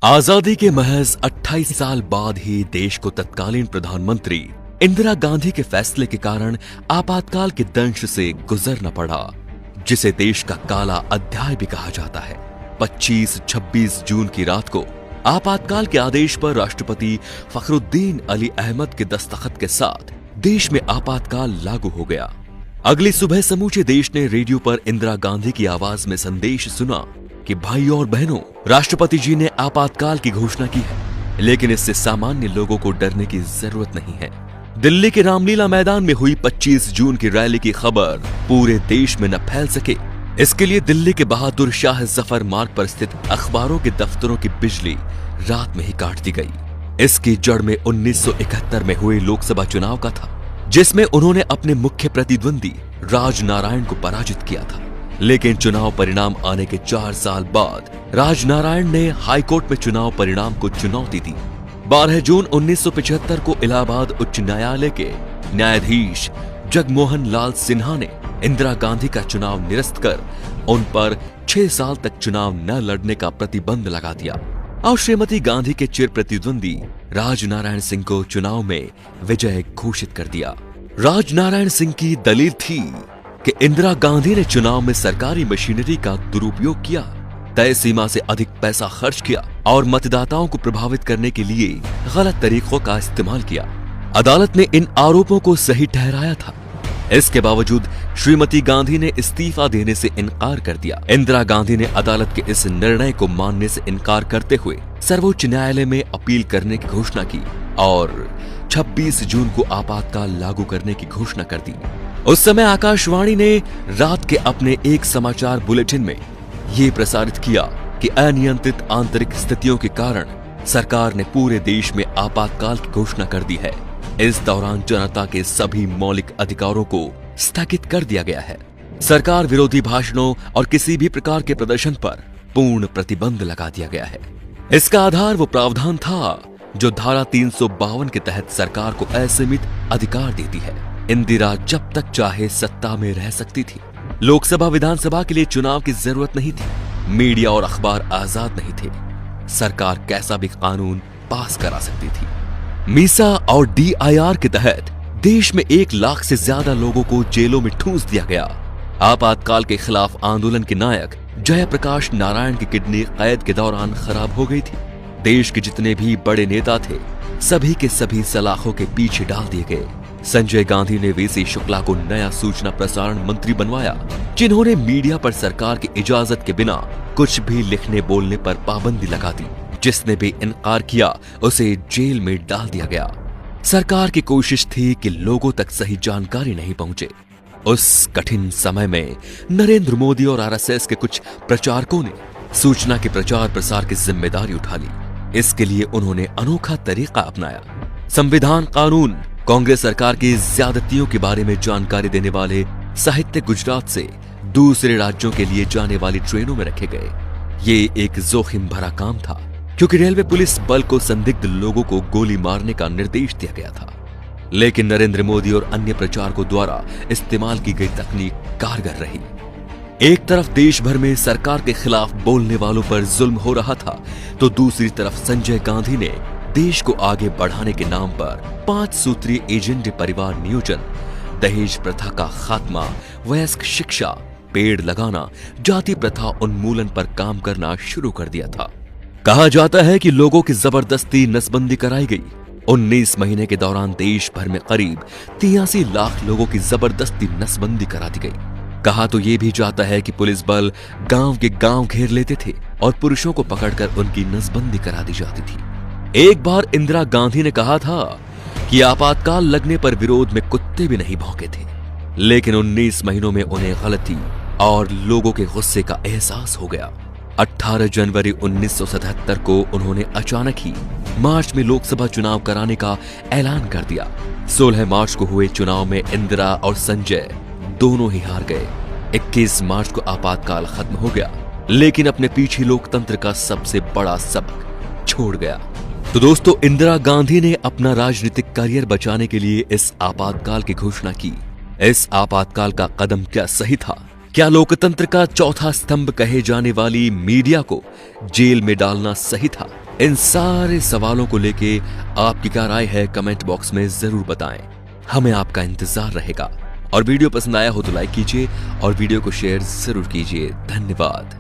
आजादी के महज 28 साल बाद ही देश को तत्कालीन प्रधानमंत्री इंदिरा गांधी के फैसले के कारण आपातकाल के दंश से गुजरना पड़ा, जिसे देश का काला अध्याय भी कहा जाता है। 25-26 जून की रात को आपातकाल के आदेश पर राष्ट्रपति फखरुद्दीन अली अहमद के दस्तखत के साथ देश में आपातकाल लागू हो गया। अगली सुबह समूचे देश ने रेडियो पर इंदिरा गांधी की आवाज में संदेश सुना कि भाइयों और बहनों, राष्ट्रपति जी ने आपातकाल की घोषणा की है, लेकिन इससे सामान्य लोगों को डरने की जरूरत नहीं है। दिल्ली के रामलीला मैदान में हुई 25 जून की रैली की खबर पूरे देश में न फैल सके, इसके लिए दिल्ली के बहादुर शाह जफर मार्ग पर स्थित अखबारों के दफ्तरों की बिजली रात में ही काट दी गई। इसकी जड़ में 1971 में हुए लोकसभा चुनाव का था, जिसमें उन्होंने अपने मुख्य प्रतिद्वंदी राजनारायण को पराजित किया था। लेकिन चुनाव परिणाम आने के 4 साल बाद राजनारायण ने हाईकोर्ट में चुनाव परिणाम को चुनौती दी। 12 जून 1975 को इलाहाबाद उच्च न्यायालय के न्यायाधीश जगमोहन लाल सिन्हा ने इंदिरा गांधी का चुनाव निरस्त कर उन पर 6 साल तक चुनाव न लड़ने का प्रतिबंध लगा दिया और श्रीमती गांधी के चिर प्रतिद्वंदी राजनारायण सिंह को चुनाव में विजय घोषित कर दिया। राजनारायण सिंह की दलील थी कि इंदिरा गांधी ने चुनाव में सरकारी मशीनरी का दुरुपयोग किया, तय सीमा से अधिक पैसा खर्च किया और मतदाताओं को प्रभावित करने के लिए गलत तरीकों का इस्तेमाल किया। अदालत ने इन आरोपों को सही ठहराया था। इसके बावजूद श्रीमती गांधी ने इस्तीफा देने से इनकार कर दिया। इंदिरा गांधी ने अदालत के इस निर्णय को मानने से इनकार करते हुए सर्वोच्च न्यायालय में अपील करने की घोषणा की और 26 जून को आपातकाल लागू करने की घोषणा कर दी। उस समय आकाशवाणी ने रात के अपने एक समाचार बुलेटिन में ये प्रसारित किया कि अनियंत्रित आंतरिक स्थितियों के कारण सरकार ने पूरे देश में आपातकाल की घोषणा कर दी है। इस दौरान जनता के सभी मौलिक अधिकारों को स्थगित कर दिया गया है। सरकार विरोधी भाषणों और किसी भी प्रकार के प्रदर्शन पर पूर्ण प्रतिबंध लगा दिया गया है। इसका आधार वो प्रावधान था जो धारा 352 के तहत सरकार को असीमित अधिकार देती है। इंदिरा जब तक चाहे सत्ता में रह सकती थी। लोकसभा विधानसभा के लिए चुनाव की जरूरत नहीं थी। मीडिया और अखबार आजाद नहीं थे। सरकार कैसा भी कानून पास करा सकती थी। मीसा और DIR के तहत देश में 1 लाख से ज्यादा लोगों को जेलों में ठूंस दिया गया। आपातकाल के खिलाफ आंदोलन के नायक जयप्रकाश नारायण की किडनी कैद के दौरान खराब हो गई थी। देश के जितने भी बड़े नेता थे, सभी के सभी सलाखों के पीछे डाल दिए गए। संजय गांधी ने VC शुक्ला को नया सूचना प्रसारण मंत्री बनवाया, जिन्होंने मीडिया पर सरकार की इजाजत के बिना कुछ भी लिखने बोलने पर पाबंदी लगा दी। जिसने भी इनकार किया उसे जेल में डाल दिया गया। सरकार की कोशिश थी कि लोगों तक सही जानकारी नहीं पहुंचे। उस कठिन समय में नरेंद्र मोदी और RSS के कुछ प्रचारकों ने सूचना के प्रचार प्रसार की जिम्मेदारी उठा ली। इसके लिए उन्होंने अनोखा तरीका अपनाया। संविधान, कानून, कांग्रेस सरकार की ज्यादतियों के बारे में जानकारी देने वाले साहित्य गुजरात से दूसरे राज्यों के लिए जाने वाली ट्रेनों में रखे गए। ये एक जोखिम भरा काम था, क्योंकि रेलवे पुलिस बल को संदिग्ध लोगों को गोली मारने का निर्देश दिया गया था। लेकिन नरेंद्र मोदी और अन्य प्रचारकों द्वारा इस्तेमाल की गई तकनीक कारगर रही। एक तरफ देश भर में सरकार के खिलाफ बोलने वालों पर जुल्म हो रहा था, तो दूसरी तरफ संजय गांधी ने देश को आगे बढ़ाने के नाम पर 5 सूत्रीय एजेंडे परिवार नियोजन, दहेज प्रथा का खात्मा, वयस्क शिक्षा, पेड़ लगाना, जाति प्रथा उन्मूलन पर काम करना शुरू कर दिया था। कहा जाता है कि लोगों की जबरदस्ती नसबंदी कराई गई। 19 महीने के दौरान देश भर में करीब 83 लाख लोगों की जबरदस्ती नसबंदी करा दी गई। कहा तो ये भी जाता है कि पुलिस बल गांव के गांव घेर लेते थे और पुरुषों को पकड़कर उनकी नसबंदी करा दी जाती थी। एक बार इंदिरा गांधी ने कहा था कि आपातकाल लगने पर विरोध में कुत्ते भी नहीं भौंके थे, लेकिन 19 महीनों में उन्हें गलती और लोगों के गुस्से का एहसास हो गया। 18 जनवरी 1977 को उन्होंने अचानक ही मार्च में लोकसभा चुनाव कराने का ऐलान कर दिया। 16 मार्च को हुए चुनाव में इंदिरा और संजय दोनों ही हार गए। 21 मार्च को आपातकाल खत्म हो गया, लेकिन अपने पीछे लोकतंत्र का सबसे बड़ा सबक छोड़ गया। तो दोस्तों, इंदिरा गांधी ने अपना राजनीतिक करियर बचाने के लिए इस आपातकाल की घोषणा की। इस आपातकाल का कदम क्या सही था? क्या लोकतंत्र का चौथा स्तंभ कहे जाने वाली मीडिया को जेल में डालना सही था? इन सारे सवालों को लेके आपकी क्या राय है कमेंट बॉक्स में जरूर बताएं। हमें आपका इंतजार रहेगा। और वीडियो पसंद आया हो तो लाइक कीजिए और वीडियो को शेयर जरूर कीजिए। धन्यवाद।